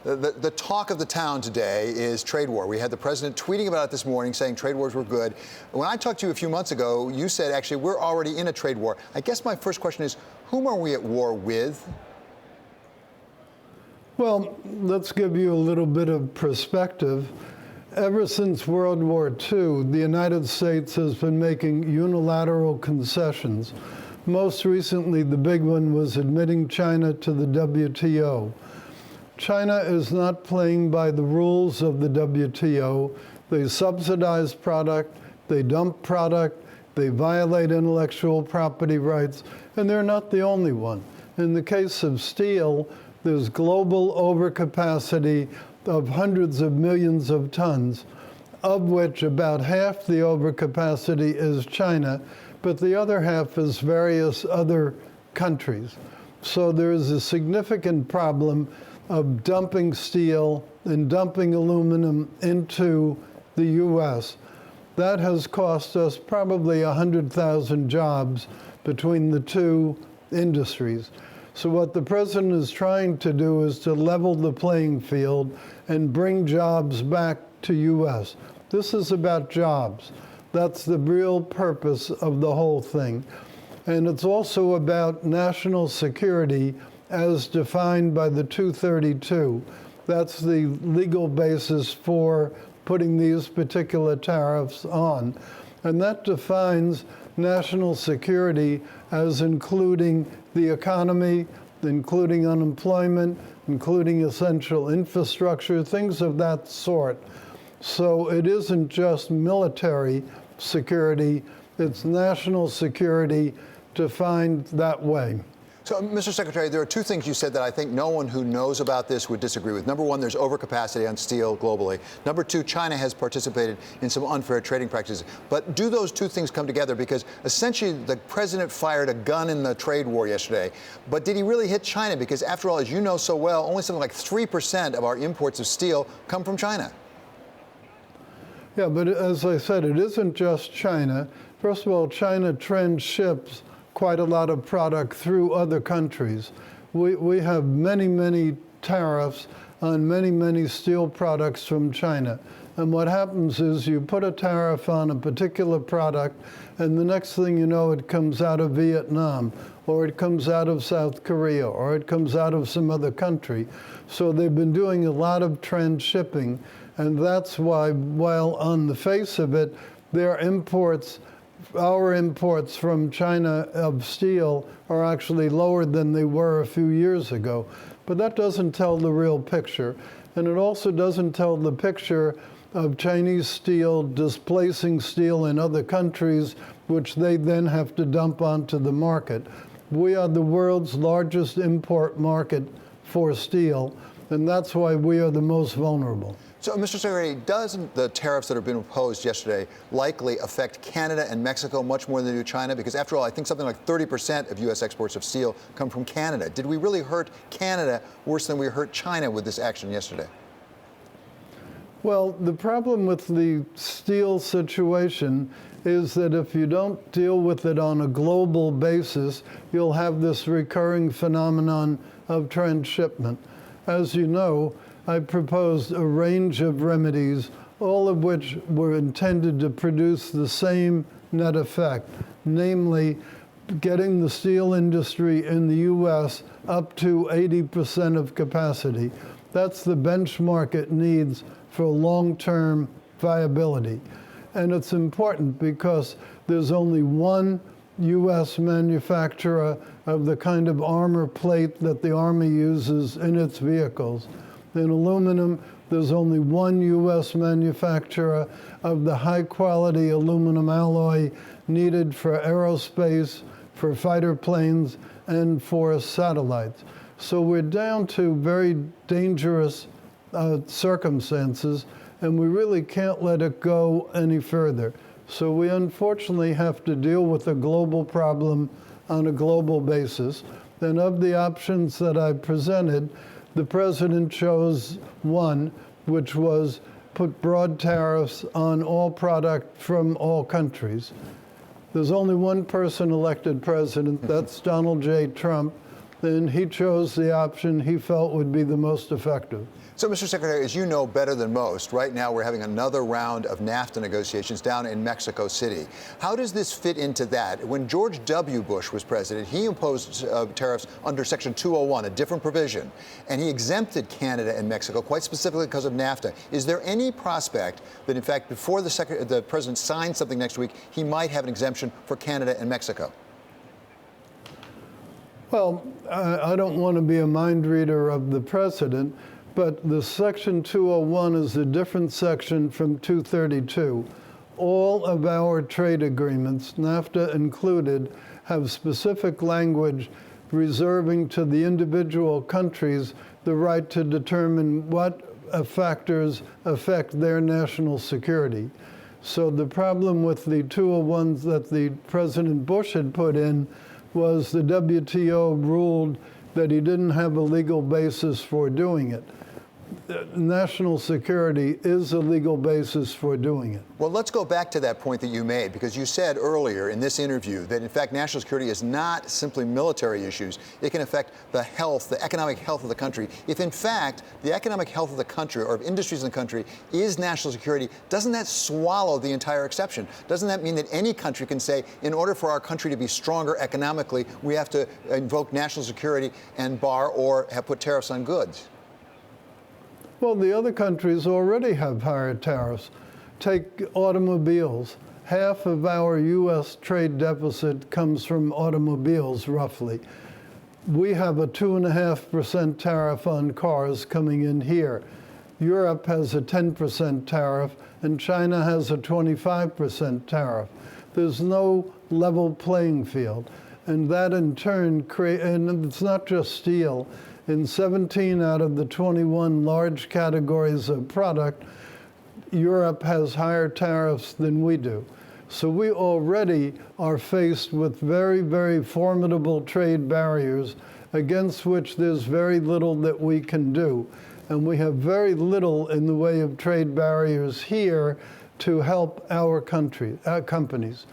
The talk of the town today is trade war. We had the president tweeting about it this morning, saying trade wars were good. When I talked to you a few months ago, you said, actually, we're already in a trade war. I guess my first question is, whom are we at war with? Well, let's give you a little bit of perspective. Ever since World War II, the United States has been making unilateral concessions. Most recently, the big one was admitting China to the WTO. China is not playing by the rules of the WTO. They subsidize product, they dump product, they violate intellectual property rights, and they're not the only one. In the case of steel, there's global overcapacity of hundreds of millions of tons, of which about half the overcapacity is China, but the other half is various other countries. So there is a significant problem of dumping steel and dumping aluminum into the U.S. That has cost us probably 100,000 jobs between the two industries. So what the president is trying to do is to level the playing field and bring jobs back to U.S. This is about jobs. That's the real purpose of the whole thing. And it's also about national security as defined by the 232. That's the legal basis for putting these particular tariffs on. And that defines national security as including the economy, including unemployment, including essential infrastructure, things of that sort. So it isn't just military security, it's national security defined that way. So, Mr. Secretary, there are two things you said that I think no one who knows about this would disagree with. Number one, there's overcapacity on steel globally. Number two, China has participated in some unfair trading practices. But do those two things come together? Because essentially the president fired a gun in the trade war yesterday. But did he really hit China? Because after all, as you know so well, only something like 3% of our imports of steel come from China. Yeah, but as I said, it isn't just China. First of all, China transships quite a lot of product through other countries. We have many tariffs on many steel products from China. And what happens is you put a tariff on a particular product, and the next thing you know, it comes out of Vietnam, or it comes out of South Korea, or it comes out of some other country. So they've been doing a lot of transshipping, and that's why, while on the face of it, their imports, our imports from China of steel are actually lower than they were a few years ago. But that doesn't tell the real picture. And it also doesn't tell the picture of Chinese steel displacing steel in other countries, which they then have to dump onto the market. We are the world's largest import market for steel, and that's why we are the most vulnerable. So, Mr. Secretary, doesn't the tariffs that have been imposed yesterday likely affect Canada and Mexico much more than they do China? Because after all, I think something like 30% of U.S. exports of steel come from Canada. Did we really hurt Canada worse than we hurt China with this action yesterday? Well, the problem with the steel situation is that if you don't deal with it on a global basis, you'll have this recurring phenomenon of transshipment. As you know, I proposed a range of remedies, all of which were intended to produce the same net effect, namely getting the steel industry in the U.S. up to 80% of capacity. That's the benchmark it needs for long-term viability. And it's important because there's only one U.S. manufacturer of the kind of armor plate that the Army uses in its vehicles. In aluminum, there's only one U.S. manufacturer of the high-quality aluminum alloy needed for aerospace, for fighter planes, and for satellites. So we're down to very dangerous circumstances, and we really can't let it go any further. So we unfortunately have to deal with a global problem on a global basis. And of the options that I presented, the president chose one, which was put broad tariffs on all product from all countries. There's only one person elected president, that's Donald J. Trump. then he chose the option he felt would be the most effective. So, Mr. Secretary, as you know better than most, right now we're having another round of NAFTA negotiations down in Mexico City. How does this fit into that? When George W. Bush was president, he imposed tariffs under Section 201, a different provision, and he exempted Canada and Mexico quite specifically because of NAFTA. Is there any prospect that, in fact, before the president signs something next week, he might have an exemption for Canada and Mexico? Well, I don't want to be a mind reader of the president, but the Section 201 is a different section from 232. All of our trade agreements, NAFTA included, have specific language reserving to the individual countries the right to determine what factors affect their national security. So the problem with the 201s that the President Bush had put in was the WTO ruled that he didn't have a legal basis for doing it. National security is a legal basis for doing it. Well, let's go back to that point that you made, because you said earlier in this interview that, in fact, national security is not simply military issues. It can affect the health, the economic health of the country. If, in fact, the economic health of the country or of industries in the country is national security, doesn't that swallow the entire exception? Doesn't that mean that any country can say, in order for our country to be stronger economically, we have to invoke national security and bar or have put tariffs on goods? Well, the other countries already have higher tariffs. Take automobiles. Half of our U.S. trade deficit comes from automobiles, roughly. We have a 2.5% tariff on cars coming in here. Europe has a 10% tariff, and China has a 25% tariff. There's no level playing field. And that, in turn, and it's not just steel. In 17 out of the 21 large categories of product, Europe has higher tariffs than we do. So we already are faced with very, very formidable trade barriers against which there's very little that we can do. And we have very little in the way of trade barriers here to help our companies.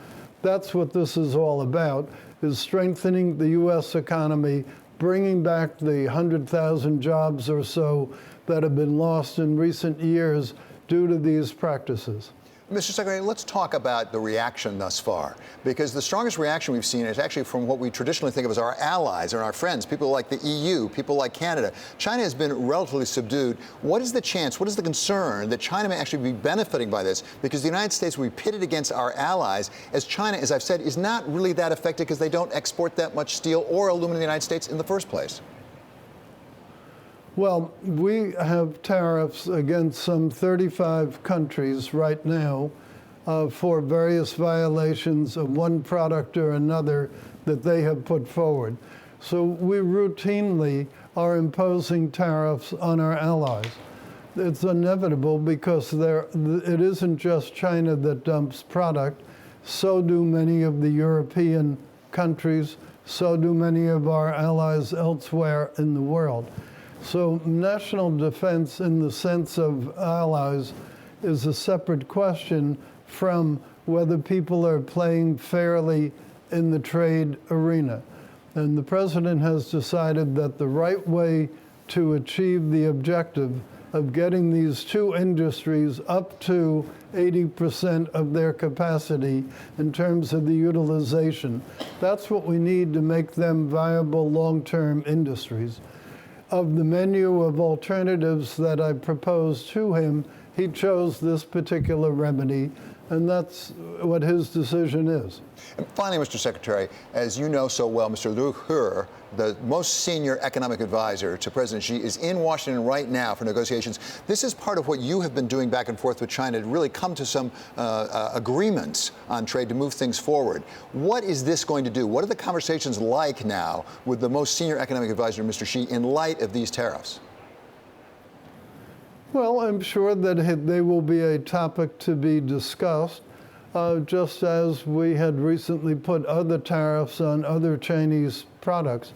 That's what this is all about, is strengthening the U.S. economy, bringing back the 100,000 jobs or so that have been lost in recent years due to these practices. Mr. Secretary, let's talk about the reaction thus far, because the strongest reaction we've seen is actually from what we traditionally think of as our allies and our friends, people like the EU, people like Canada. China has been relatively subdued. What is the chance, what is the concern that China may actually be benefiting by this? Because the United States will be pitted against our allies, as China, as I've said, is not really that affected because they don't export that much steel or aluminum to the United States in the first place. Well, we have tariffs against some 35 countries right now for various violations of one product or another that they have put forward. So we routinely are imposing tariffs on our allies. It's inevitable because it isn't just China that dumps product. So do many of the European countries. So do many of our allies elsewhere in the world. So national defense in the sense of allies is a separate question from whether people are playing fairly in the trade arena. And the president has decided that the right way to achieve the objective of getting these two industries up to 80% of their capacity in terms of the utilization, that's what we need to make them viable long-term industries. Of the menu of alternatives that I proposed to him, he chose this particular remedy, and that's what his decision is. And finally, Mr. Secretary, as you know so well, Mr. Liu He, the most senior economic advisor to President Xi, is in Washington right now for negotiations. This is part of what you have been doing back and forth with China to really come to some agreements on trade to move things forward. What is this going to do? What are the conversations like now with the most senior economic advisor, Mr. Xi, in light of these tariffs? Well, I'm sure that they will be a topic to be discussed, just as we had recently put other tariffs on other Chinese products.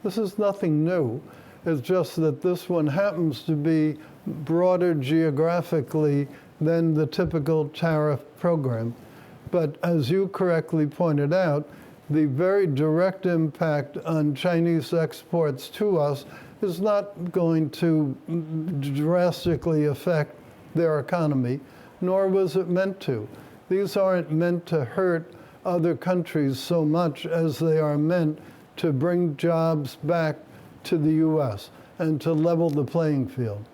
This is nothing new. It's just that this one happens to be broader geographically than the typical tariff program. But as you correctly pointed out, the very direct impact on Chinese exports to us is not going to drastically affect their economy, nor was it meant to. These aren't meant to hurt other countries so much as they are meant to bring jobs back to the U.S. and to level the playing field.